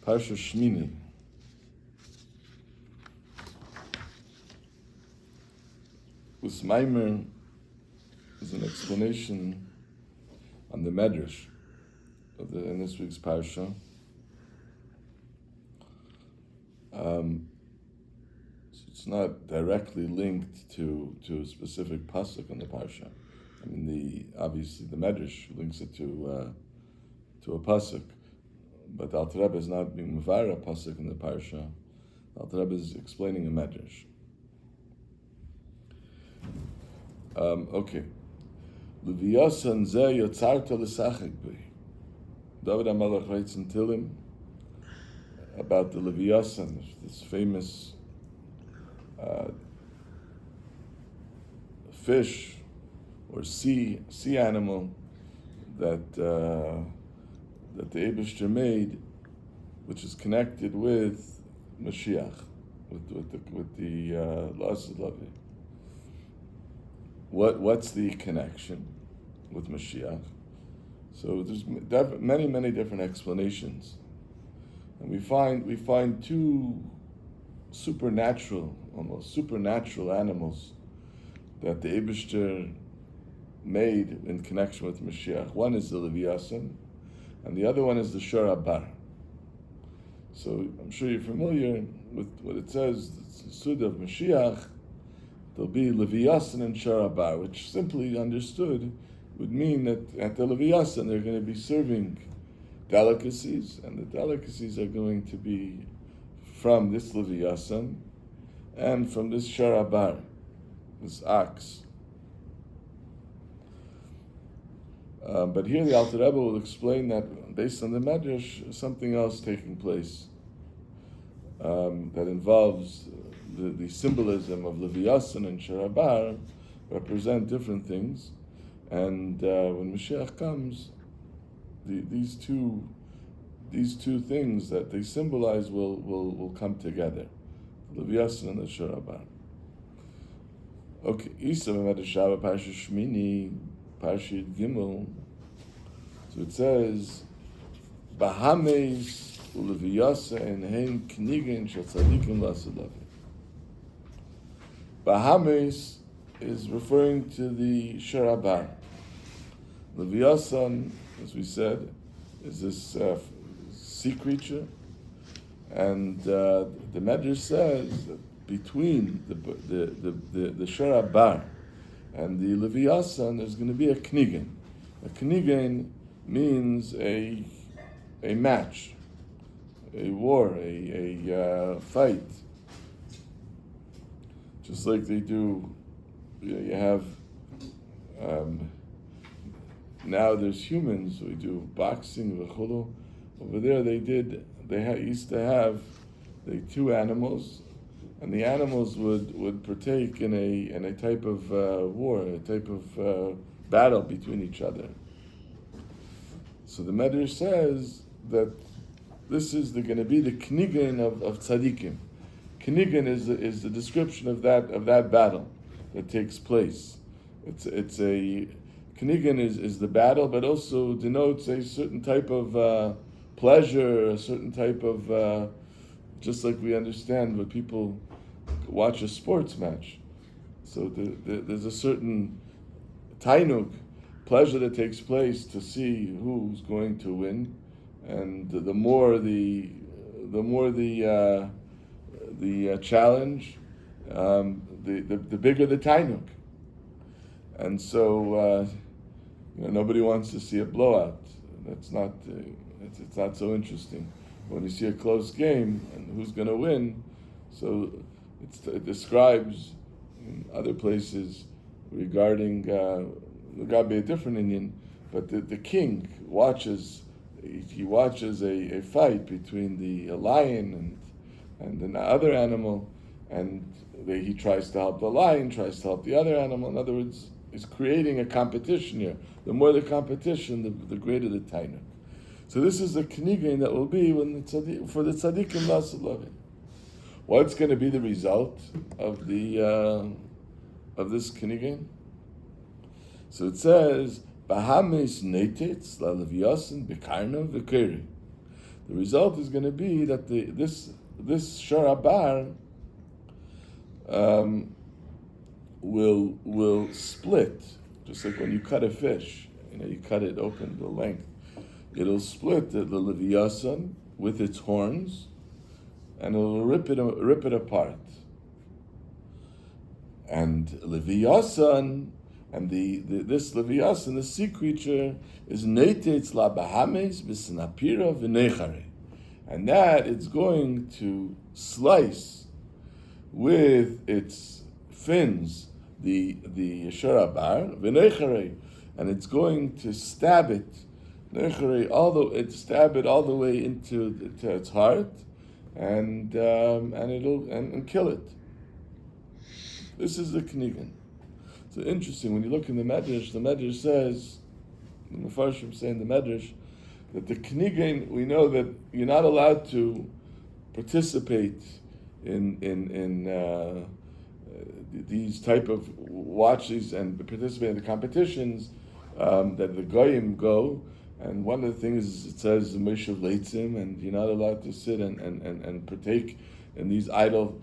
Parshas Shemini. Usmaimer is an explanation on the Medrash in this week's Parsha. It's not directly linked to a specific pasuk in the Parsha. I mean, obviously the Medrash links it to a pasuk, but the Alter Rebbe is not being mevar a pasuk in the Parsha. The Alter Rebbe is explaining a Medrash. Okay. Leviyasan ze ytzarta l'shachak b'hi. David HaMelech writes in Tilim about the Leviyasan, this famous fish or sea animal that the Eibishter made, which is connected with Mashiach, with the La'asad Lavi. What's the connection with Mashiach? So there's many different explanations, and we find two almost supernatural animals that the Eibishter made in connection with Mashiach. One is the Leviyasan, and the other one is the Shor Bar. So I'm sure you're familiar with what it says, the Suda of Mashiach. There'll be Leviyasan and Shor Bar, which simply understood would mean that at the Leviyasan they're going to be serving delicacies, and the delicacies are going to be from this Leviyasan and from this Shor Bar, this ox. But here the Alter Rebbe will explain that based on the Medrash, something else taking place that involves the symbolism of Leviyasan and Shor Bar represent different things, and when Mashiach comes, these two things that they symbolize will come together, Leviyasan and the Shor Bar. Okay, Isa Medrash Parshas Shemini, Parshas Gimel. So it says, Bahames uLeviyasan hein knigen shel tzadikim la'asad lavi. Bahames is referring to the Shor Bar. Leviyasan, as we said, is this sea creature, and the Medrash says that between the Shor Bar and the Leviyasan, there's going to be a knigen. A knigen means a match, a war, a fight. Just like they do, you have, now there's humans, we do boxing, v'chulu. Over there used to have two animals, and the animals would partake in a type of war, a type of battle between each other. So the Medrash says that this is going to be the knigen of tzadikim. Knigen is the description of that battle that takes place. It's a knigen is the battle, but also denotes a certain type of pleasure, a certain type of just like we understand when people watch a sports match. So there's a certain tainug, pleasure that takes place to see who's going to win, and the more the challenge, the bigger the tainug. And so nobody wants to see a blowout. That's not it's not so interesting. When you see a close game and who's going to win, so it describes in other places regarding a different Indian, but the king watches a fight between a lion and an other animal, and he tries to help the lion, tries to help the other animal. In other words, he's creating a competition here. The more the competition, the greater the tainug. So this is the knigen that will be for the tzadikim la'asad lavi. What's going to be the result of this knigen? So it says, Bahames netetz la'leviyasan b'karna v'keri. The result is going to be that this Shara Bar will split, just like when you cut a fish. You cut it open the length. It'll split the Leviathan with its horns, and it'll rip it apart. And Leviathan, and this Leviathan, the sea creature, is Netetz la Bahames b'Snapira v'Nechare, and that it's going to slice with its fins the Shara Bar v'Nechare, and it's going to stab it, stab it all the way into its heart, and kill it. This is the Knigan. So interesting, when you look in the Medrash says, the Mefarshim say in the Medrash, that the Knigan, we know that you're not allowed to participate in these type of watches and participate in the competitions that the Goyim go. And one of the things it says the Moshe of Leitzim, and you're not allowed to sit and partake in these idol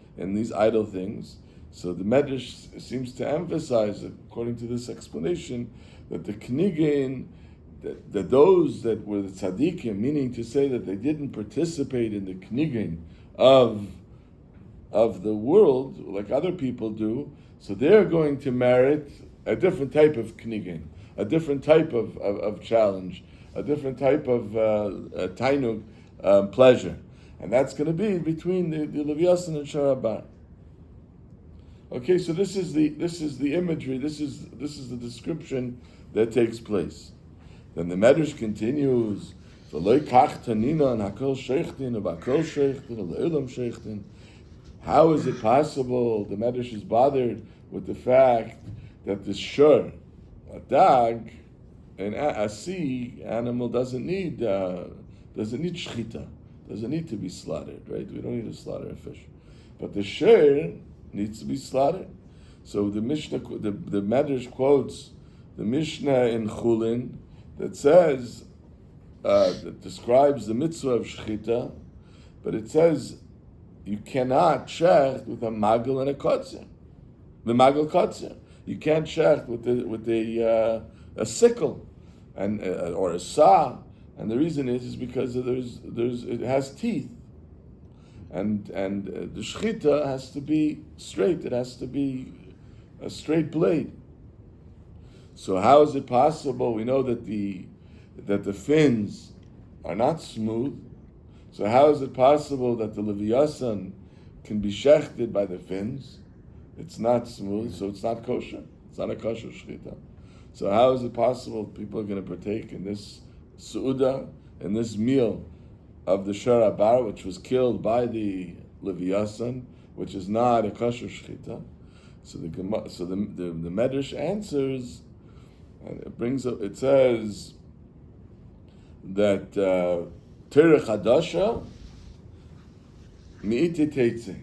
things. So the Medrash seems to emphasize, according to this explanation, that the Knigan, that those that were the tzaddikim, meaning to say that they didn't participate in the Knigan of the world like other people do, so they're going to merit a different type of Knigan, a different type of challenge, a different type of tainug, pleasure, and that's going to be between the Leviathan and Shara Bar. Okay, so this is the imagery. This is the description that takes place. Then the Medrash continues. How is it possible? The Medrash is bothered with the fact that the shur, a dog, a sea animal doesn't need shchita, doesn't need to be slaughtered, right? We don't need to slaughter a fish, but the shur needs to be slaughtered. So the Mishnah, the Medrash quotes the Mishnah in Chulin that says, that describes the mitzvah of shechita, but it says you cannot shecht with a magel and a kotzer. The magel kotzer. You can't shecht with a sickle and or a saw, and the reason is because it has teeth. And the shechita has to be straight. It has to be a straight blade. So how is it possible? We know that the fins are not smooth. So how is it possible that the Leviathan can be shechted by the fins? It's not smooth, so it's not kosher. It's not a kosher shechita. So how is it possible people are going to partake in this su'uda, in this meal of the Shara Bar, which was killed by the Leviathan, which is not a kosher shechita? So the Medrash answers, and it says that Terech Hadasha Mi'ite Teitze.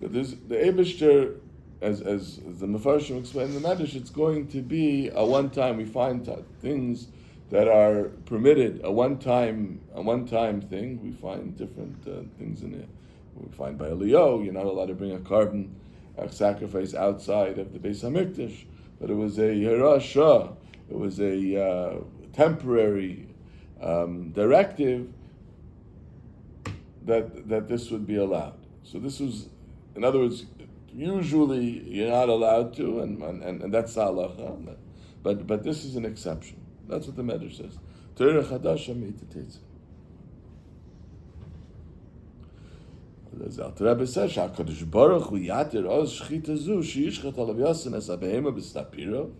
That there's the Eibishter, as the Mefarshim explained in the Medrash, it's going to be a one-time. We find things that are permitted, a one-time thing. We find different things in it. We find by Eliyahu, you're not allowed to bring a sacrifice outside of the Beis Hamikdash, but it was a Hirasha, it was a temporary directive that this would be allowed. So this was, in other words, usually you're not allowed to, and that's halacha, but this is an exception. That's what the Medrash says. Terech Hadasha Me'ite Teitze. The Rebbe says, "HaKadosh Baruch Hu yater oz shchita zu sheyishchat al Leviathan es habehema b'stapira."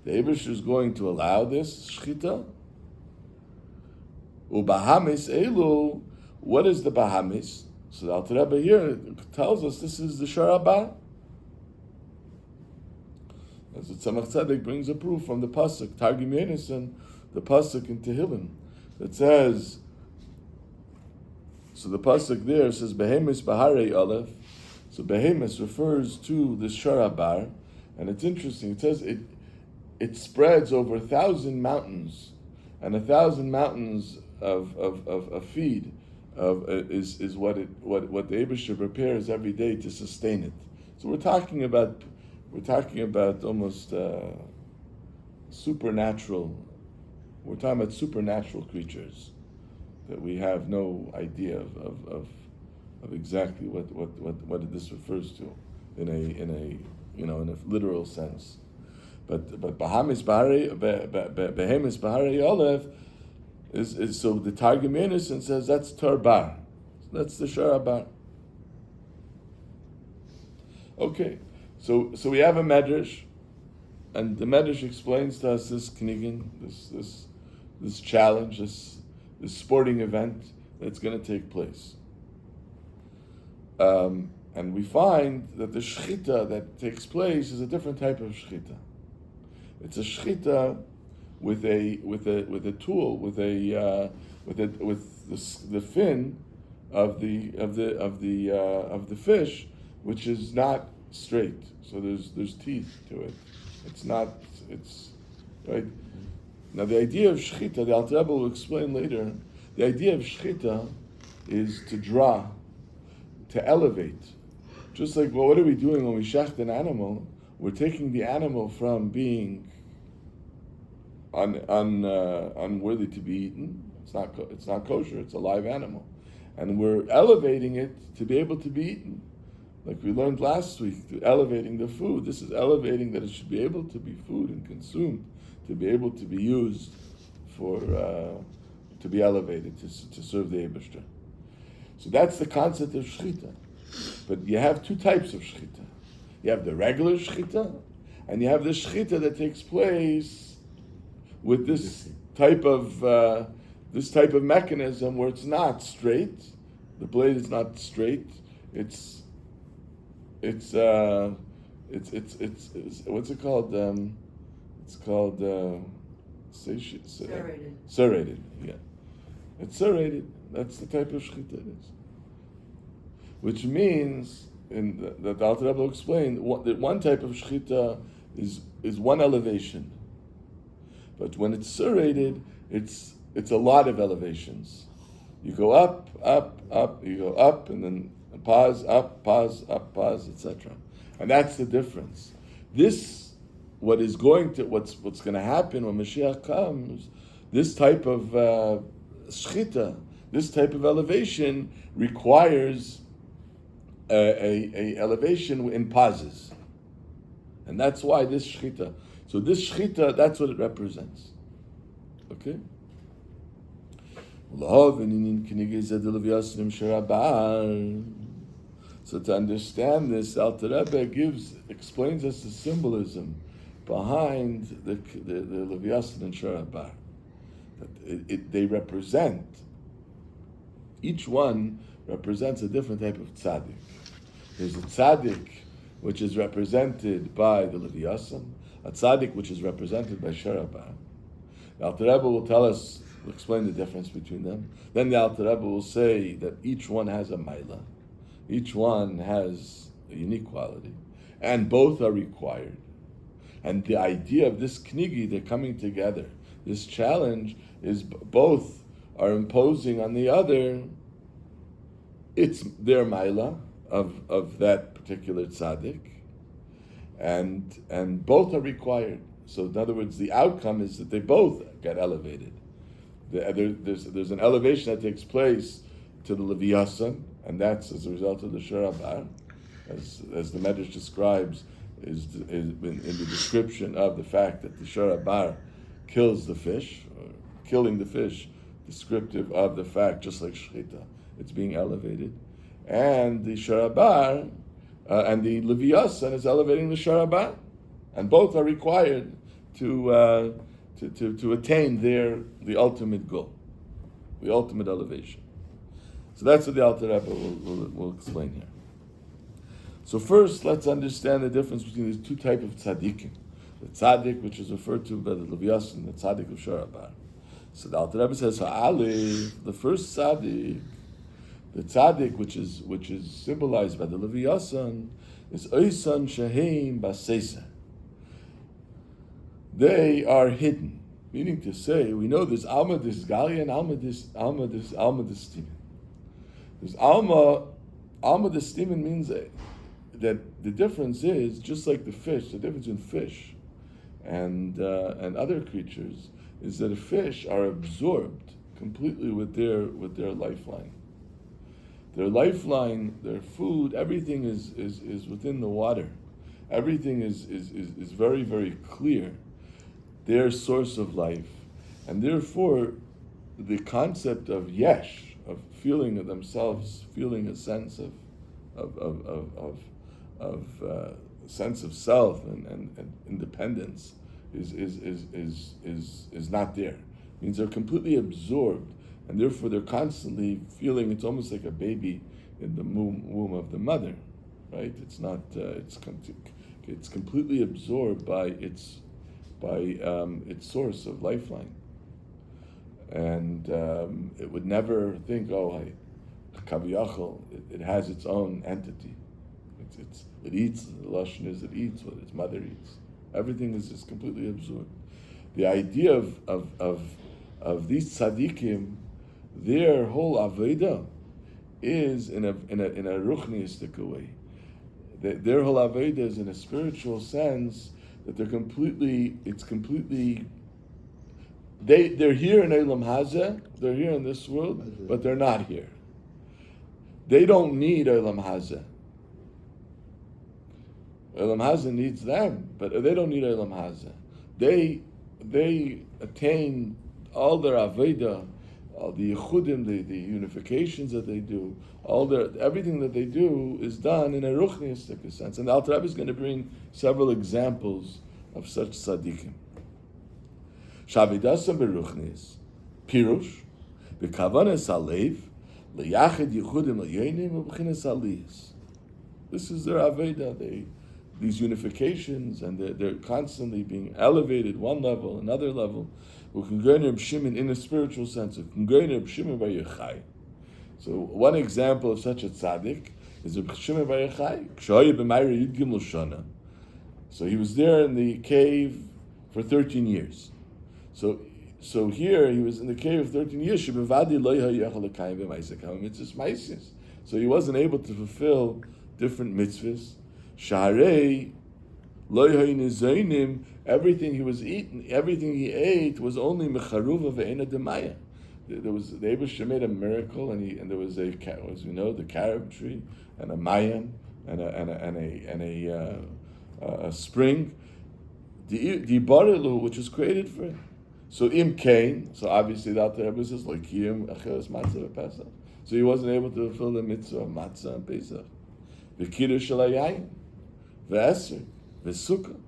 The Eibush is going to allow this shchita. Ubahamis elu. What is the bahamis? So the Alter Rebbe here tells us this is the Shara Bar. As the Tzemach Tzedek brings a proof from the pasuk Targum Yonasan, the pasuk in Tehillim that says. So the pasuk there says Behemis Baharei Aleph. So Behemis refers to the Shara Bar, and it's interesting. It says it spreads over 1,000 mountains, and 1,000 mountains of a feed is what the Eibusher prepares every day to sustain it. So we're talking about almost supernatural. We're talking about supernatural creatures that we have no idea of exactly what this refers to in a literal sense. But Behemis Bahari Aleph is so the Targum Yonason says that's Torbar. That's the Sharabar. Okay, so we have a medrash, and the medrash explains to us this knigin, this challenge, this sporting event that's going to take place. And we find that the shechita that takes place is a different type of shechita. It's a shechita with a tool, with the fin of the fish, which is not straight. So there's teeth to it. It's right. Now the idea of shechita, the Alter Rebbe will explain later. The idea of shechita is to draw, to elevate. Just like, well, what are we doing when we shecht an animal? We're taking the animal from being unworthy to be eaten. It's not kosher. It's a live animal, and we're elevating it to be able to be eaten. Like we learned last week, to elevating the food. This is elevating that it should be able to be food and consumed, to be able to be used for to be elevated to serve the Eibusher. So that's the concept of shechita. But you have two types of shechita. You have the regular shechita, and you have the shechita that takes place with this type of mechanism where it's not straight. The blade is not straight. It's what's it called? It's called serrated. Serrated. Yeah, it's serrated. That's the type of shechita it is. Which means, that the Alter Rebbe explained, that one type of shechita is one elevation, but when it's serrated, it's a lot of elevations. You go up, you go up, and then pause, up, pause, etc. And that's the difference. What's going to happen when Mashiach comes, this type of shechita, this type of elevation requires a elevation in pauses, and that's why this shechita. So this shechita, that's what it represents. Okay. So to understand this, Alter Rebbe explains us the symbolism behind the Leviathan and Sharabar. That they represent, each one represents a different type of tzaddik. There's a tzaddik which is represented by the Leviathan, a tzaddik which is represented by Sharabar. The Alter Rebbe will explain the difference between them. Then the Alter Rebbe will say that each one has a maila, each one has a unique quality, and both are required. And the idea of this knigi, they're coming together. This challenge is both are imposing on the other. It's their maila of that particular tzaddik, and both are required. So in other words, the outcome is that they both get elevated. There's an elevation that takes place to the Leviathan, and that's as a result of the Sharabar, as the Medrash describes, is in the description of the fact that the Sharabar kills the fish, or killing the fish, descriptive of the fact, just like shechita, it's being elevated, and the Sharabar and the Leviathan is elevating the Sharabar, and both are required to attain the ultimate goal, the ultimate elevation. So that's what the Alter Rebbe will explain here. So first, let's understand the difference between these two types of tzaddikim. The tzaddik, which is referred to by the Leviathan, the tzaddik of Sharabar. So the Alter Rebbe says, the first tzaddik, the tzaddik which is symbolized by the Leviathan, is Oisan Sheheim Baseisa. They are hidden. Meaning to say, we know there's Alma dis Galia and Alma dis Stimen. There's Alma dis Stimen means that the difference is, just like the fish, the difference in fish and other creatures is that the fish are absorbed completely with their lifeline. Their lifeline, their food, everything is within the water. Everything is very, very clear. Their source of life. And therefore, the concept of yesh, of feeling of themselves, feeling a sense of sense of self and independence is not there. It means they're completely absorbed, and therefore they're constantly feeling. It's almost like a baby in the womb of the mother, right? It's not. It's completely absorbed by its source of lifeline, and it would never think, kaviyachol. It has its own entity. It eats. The lashon is it eats what its mother eats. Everything is just completely absorbed. The idea of these tzaddikim, their whole aveda is in a ruchniistic way. Their whole aveda is in a spiritual sense that they're completely. They're here in Eilam Hazeh, they're here in this world, but they're not here. They don't need Eilam Hazeh. Eilam Hazeh needs them, but they don't need Eilam Hazeh. They attain all their Aveda, all the Yichudim, the unifications that they do, everything that they do is done in a ruchniistic sense. And the Alter Rebbe is going to bring several examples of such tzaddikim. Shavidasam beruchnis, pirush, bekavanas alev, leyachid yichudim leyenim ubchinas aliyas. This is their aveda. These unifications, and they're constantly being elevated one level, another level. In a spiritual sense, so one example of such a tzaddik is Reb Shimon Bar Yochai. So he was there in the cave for 13 years. So here he was in the cave for 13 years. So he wasn't able to fulfill different mitzvahs. Everything he was eating, everything he ate was only mecharuva ve'ena demaya. There was the Eibush made a miracle, and there was the carob tree and a mayam and a spring, the barilu, which was created for him. So im kain, so obviously that the Rebbe says like kiyum achelas matzah Pesach. So he wasn't able to fulfill the mitzvah of matzah and Pesach. The kiddush shalayayim, the esrog, the sukkah.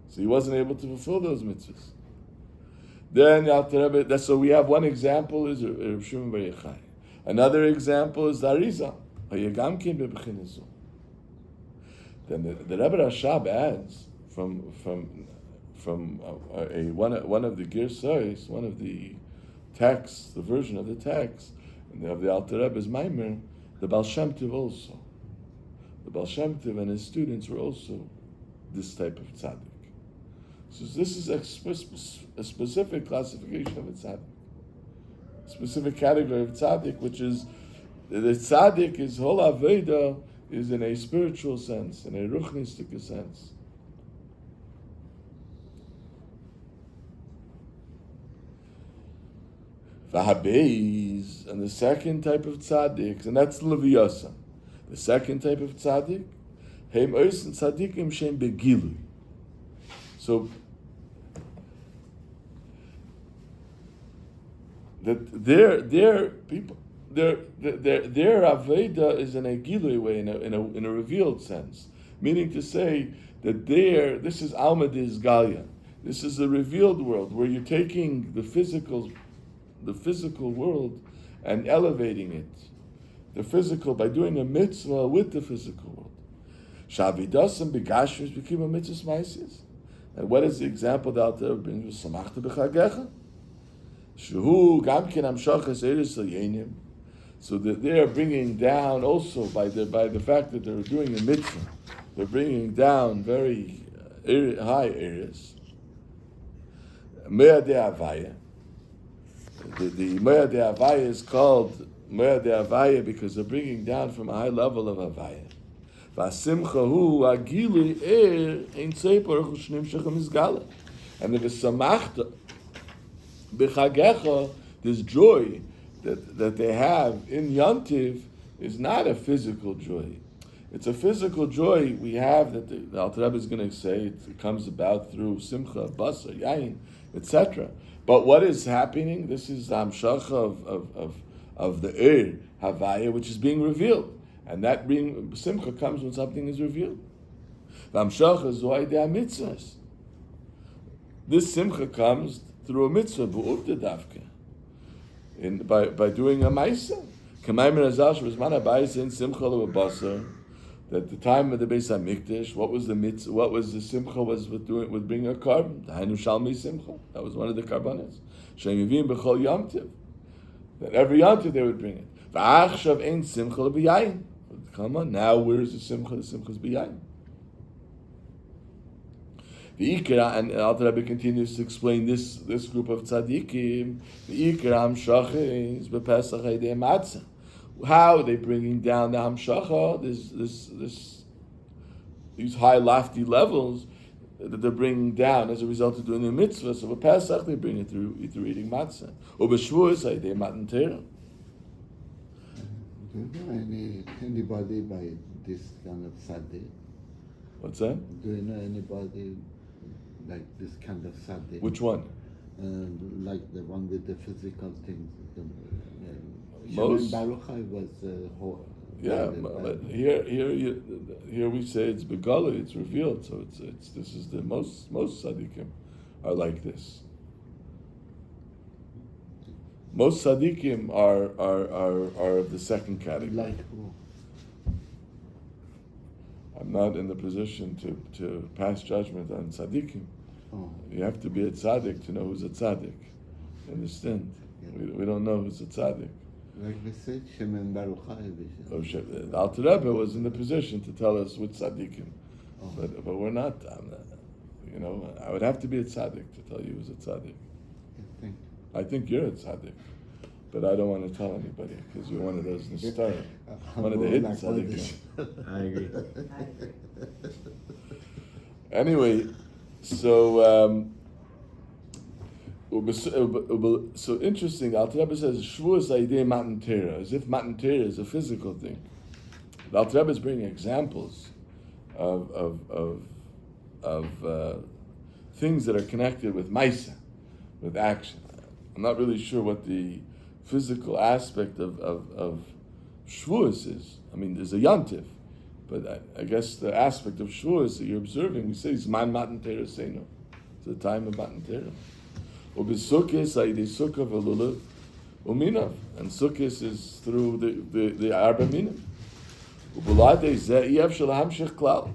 So he wasn't able to fulfill those mitzvahs. Then so we have one example is Reb Shimon Bar Yochai. Another example is the Arizal. Then the Rebbe Rashab adds from one of the Girsais, one of the texts, the version of the text, and they have the Alter Rebbe's Maimer, the Baal Shem Tov also. The Baal Shem Tov and his students were also this type of tzaddik. So this is a specific classification of a tzaddik, a specific category of tzaddik, which is the tzaddik, his whole aveda is in a spiritual sense, in a ruchnistic sense. Vahabeis, and the second type of tzaddik, and that's leviyasa. The second type of tzaddik, heim oisen tzaddikim shem begilui. So that their people, their aveda is in a gilui way, in a revealed sense, meaning to say that this is alma dis galia. This is a revealed world where you're taking the physical world and elevating it, the physical, by doing a mitzvah with the physical world. Shavidasam begashmis became a mitzvah maisis. And what is the example that Alter Rebbe brings? Samachta b'chagecha. Shehu gam ken amshachas eres yenim. So that they are bringing down also by the fact that they're doing a mitzvah, they're bringing down very high areas. Moed Havaya. The Moed Havaya is called Moed Havaya because they're bringing down from a high level of Havaya. V'asimcha hu agili ein tzeiper chushnim shechem izgala. And the v'samachta b'chagecha, this joy that they have in Yontiv is not a physical joy. It's a physical joy we have that the Alter Rebbe is going to say it comes about through simcha, basar, yain, etc. But what is happening? This is the hamshacha of the havaya, which is being revealed, and that being simcha comes when something is revealed. The hamshacha is why they are mitzvahs. This simcha comes through a mitzvah, bu'uvda davka, by doing a ma'isa. Kamayim Razal Shvizman Habayis in Simcha Basar. That the time of the Beis Hamikdash, what was the mitzvah? What was the simcha? Was with bringing a carbon. The Hainu Shalmi Simcha. That was one of the carbonas. Shem Yivim B'chol Yom Tiv. That every Yom Tiv they would bring it. V'achshav ein Simcha l'B'yayin. Come on, now where is the simcha? The simcha is B'yayin. The Ikra, and Alter Rebbe continues to explain this group of tzaddikim. The Ikra Hamshacha is b'Pesach Haydei Matzah. How are they bringing down the Hamshacha, these high, lofty levels that they're bringing down as a result of doing the mitzvah? So with Pesach, they bring it through eating matzah. Or b'Shavuos, they matan Torah. Do you know anybody by this kind of tzaddik? What's that? Do you know anybody like this kind of tzaddik? Which one? Like the one with the physical things. Most. Baruch was but here we say it's begala, it's revealed. So it's this is the most tzaddikim are like this. Most tzaddikim are of the second category. like who? I'm not in the position to pass judgment on tzaddikim. Oh. You have to be a tzaddik to know who's a tzaddik. Understand? Yeah. We don't know who's a tzaddik. Like we said, Shemen Baruch The Alter Rebbe was in the position to tell us which tzaddikim, but we're not. I would have to be a tzaddik to tell you who's a tzaddik. I think you're a tzaddik, but I don't want to tell anybody because you're one of those Nistara, one of the hidden tzaddikim. I agree. Anyway, so interesting. Alter Rebbe says Shavuos Aidei Matan Torah, as if Matan Torah is a physical thing. The Alter Rebbe is bringing examples of things that are connected with Maisa, with action. I'm not really sure what the physical aspect of Shavuos is. I mean, there's a Yantiv, but I guess the aspect of Shavuos that you're observing, we say, is Man Matan Torah Seino. It's the time of Matan Torah. Ubisukkis Aidei Sukkah V'Lulav Uminav, and Sukkis is through the Arba Minim. Ubulade Zeh Yev Shel Hamshich Klal.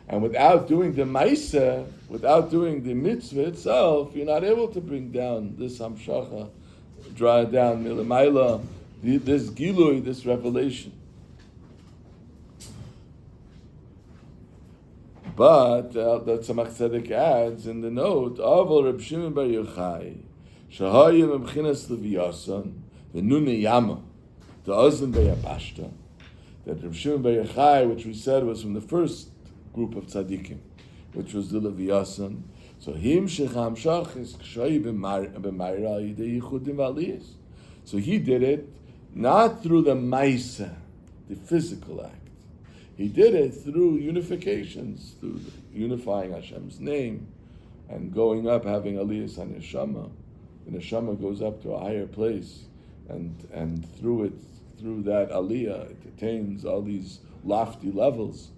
And without doing the Maisa, without doing the mitzvah itself, you're not able to bring down this Hamshacha, draw it down Milamayla, this Gilui, this revelation. But the Tzemach Tzedek adds in the note, Aval Reb Shimon Bar Yochai, Shahayim Emchinas Leviyasan, the Nune Yama, the Ozan Beyabashta, that Reb Shimon Bar Yochai, which we said was from the first group of tzaddikim, which was the Leviyasan. So him shecham shach is kshayi b'mayra yidei yichudim v'aliyas. So he did it not through the maisa, the physical act. He did it through unifications, through unifying Hashem's name, and going up, having aliyas on neshama. The neshama goes up to a higher place, and through that aliyah, it attains all these lofty levels.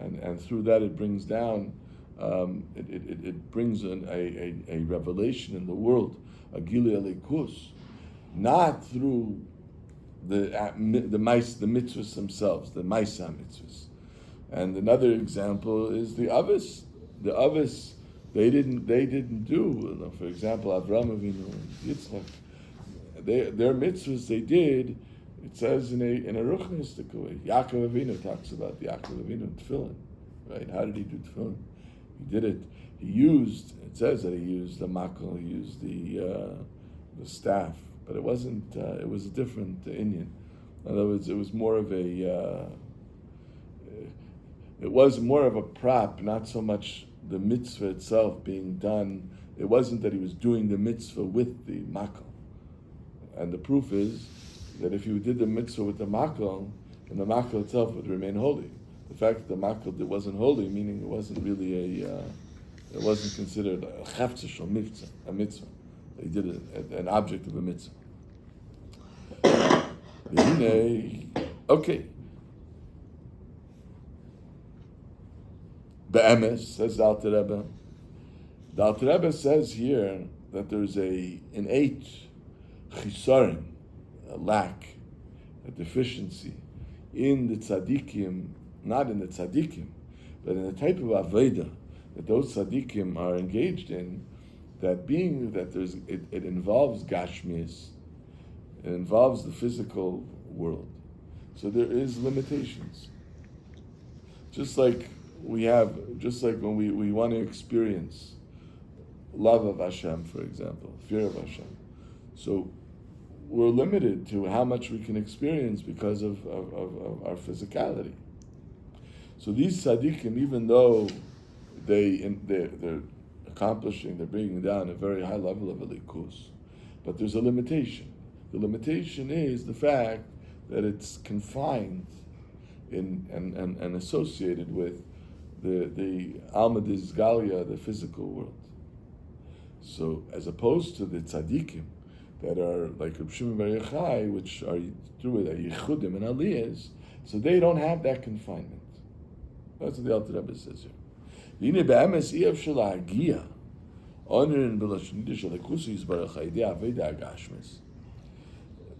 And through that it brings down, it brings a revelation in the world, a gilui elikus, not through the mitzvahs themselves, the maisa mitzvahs. And another example is the avis. The avis they didn't do. For example, Avraham Avinu and Yitzchak, their mitzvahs they did. It says in a ruchnistic way. Yaakov Avinu talks about the Yaakov Avinu tefillin, right? How did he do tefillin? He did it It says that he used the makal, he used the staff, but it wasn't. It was a different Indian. In other words, it was more of a. It was more of a prop, not so much the mitzvah itself being done. It wasn't that he was doing the mitzvah with the makal. And the proof is that if you did the mitzvah with the makal, then the makal itself would remain holy. The fact that the makal wasn't holy, meaning it wasn't really it wasn't considered a chaftzah or a mitzvah. He did an object of a mitzvah. Okay. Be'emes, says the Alter Rebbe. The Alter Rebbe says here that there's an innate chisarim, a lack, a deficiency in the tzaddikim, not in the tzaddikim, but in the type of avodah that those tzaddikim are engaged in, that being that it involves gashmis, it involves the physical world. So there is limitations. Just like when we want to experience love of Hashem, for example, fear of Hashem. So we're limited to how much we can experience because of our physicality. So these tzaddikim, even though they're accomplishing, they're bringing down a very high level of elikus, but there's a limitation. The limitation is the fact that it's confined and associated with the Alma Dizgalia, the physical world. So as opposed to the tzaddikim that are like Reb Shimon Bar Yochai, which are through it yichudim and aliyahs, so they don't have that confinement. That's what the Alter Rebbe says here. V'ine be'emes iyaf shelahagia onerin b'lashon shelakusu yisbarach ha'idei aveda agashmis.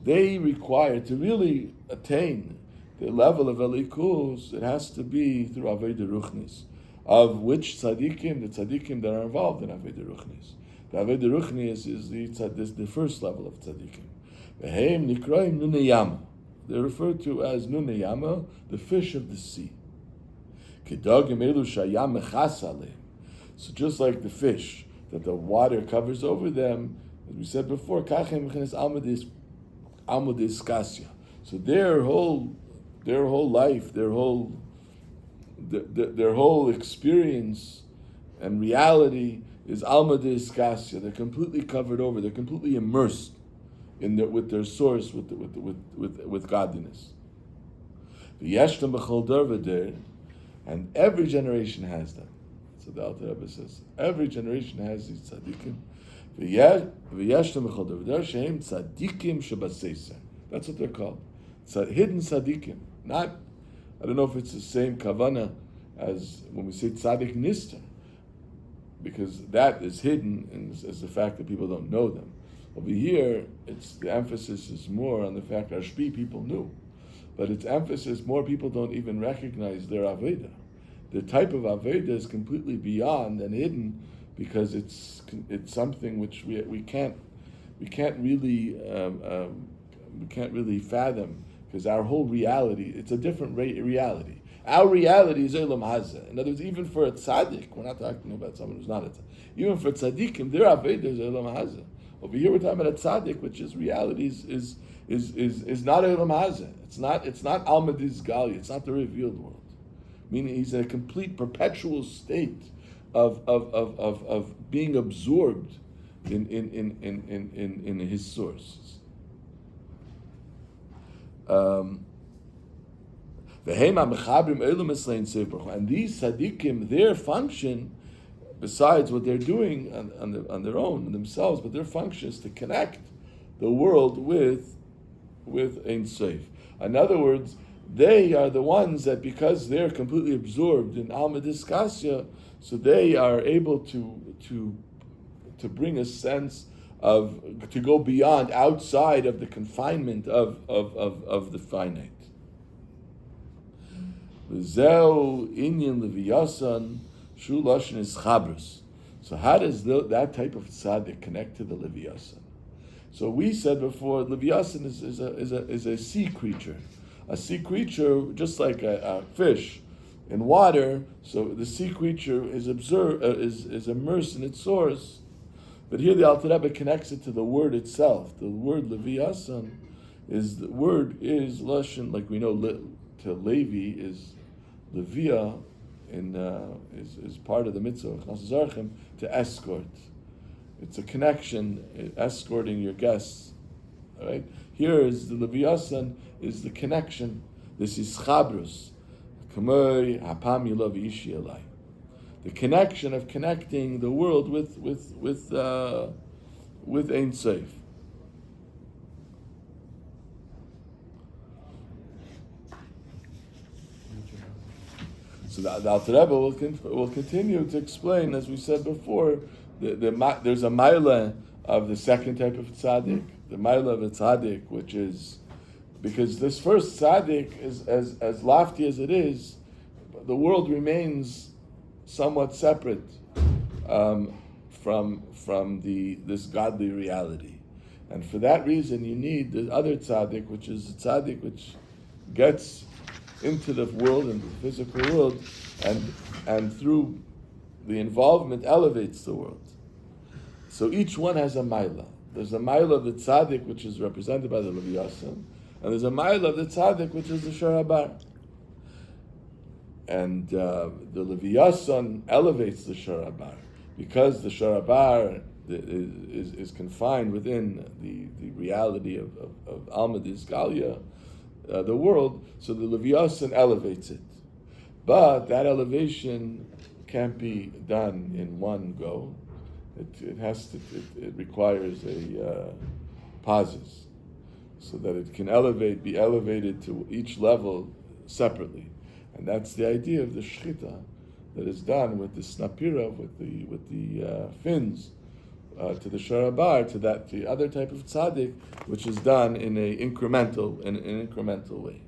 They require to really attain the level of elikus. It has to be through aveda ruchnis, of which tzaddikim, the tzaddikim that are involved in aveda ruchnis. The aveda ruchnis is the first level of tzaddikim. V'heim nikraim nuneyama. They're referred to as nuneyama, the fish of the sea. Kedagim elu shayam mechas aleim. So just like the fish that the water covers over them, as we said before, kachem mechanis almudis kasya. So their whole life, their whole experience and reality is almudis kasya. They're completely covered over. They're completely immersed with their source, with godliness. V'yeshtem b'chol dar v'der, and every generation has them. So the Alter Rebbe says every generation has these tzaddikim. V'yeshtem b'chol dar v'der shehem tzaddikim shebaseser. That's what they're called. Hidden tzaddikim. Not, I don't know if it's the same kavana as when we say tzaddik nister, because that is hidden as the fact that people don't know them. Over here, the emphasis is more on the fact that Ashbi people knew, but its emphasis more people don't even recognize their aveda. The type of aveda is completely beyond and hidden because it's something which we can't really fathom, because our whole reality, it's a different reality. Our reality is Olam Hazeh. In other words, even for a tzaddik, we're not talking about someone who's not a tzaddik. Even for tzaddikim, their aveda is Olam Hazeh. Over here, we're talking about a tzaddik, which is reality is not Olam Hazeh. It's not Alma Dizgali. It's not the revealed world. Meaning, he's in a complete perpetual state of being absorbed in his sources. And these tzaddikim, their function, besides what they're doing on their own, themselves, but their function is to connect the world with Ein Sof. In other words, they are the ones that, because they're completely absorbed in Alma Diskasya, so they are able to bring a sense of, to go beyond, outside of the confinement of the finite. V'zeu inyan leviyasan shu lashon is chabros. So how does that type of tzaddik connect to the leviyasan? So we said before, leviyasan is a sea creature. A sea creature, just like a fish, in water, so the sea creature is immersed in its source. But here the Alter Rebbe connects it to the word itself. The word Leviasan is lashon, like we know to Levi is Levia, is part of the mitzvah of to escort. It's a connection, escorting your guests. All right. Here is the Leviasan is the connection. This is chabrus, kamei hapam yulav ishi elai. The connection of connecting the world with Ein Sof. So the Alter Rebbe will continue to explain, as we said before, there's a maila of the second type of tzaddik, the maila of a tzaddik, which is, because this first tzaddik is as lofty as it is, the world remains somewhat separate from this godly reality, and for that reason you need the other tzaddik, which is a tzaddik which gets into the world and the physical world, and through the involvement elevates the world. So each one has a maila. There's a maila of the tzaddik, which is represented by the Leviasan, and there's a maila of the tzaddik, which is the Sharabar. And the Leviasan elevates the Sharabar, because the Sharabar is confined within the reality of Alma Dizgalia, the world, so the Leviasan elevates it. But that elevation can't be done in one go. It requires pauses, so that it can be elevated to each level separately. And that's the idea of the shchita that is done with the snapira, with the fins, to the sharabar, to the other type of tzaddik, which is done in an incremental way.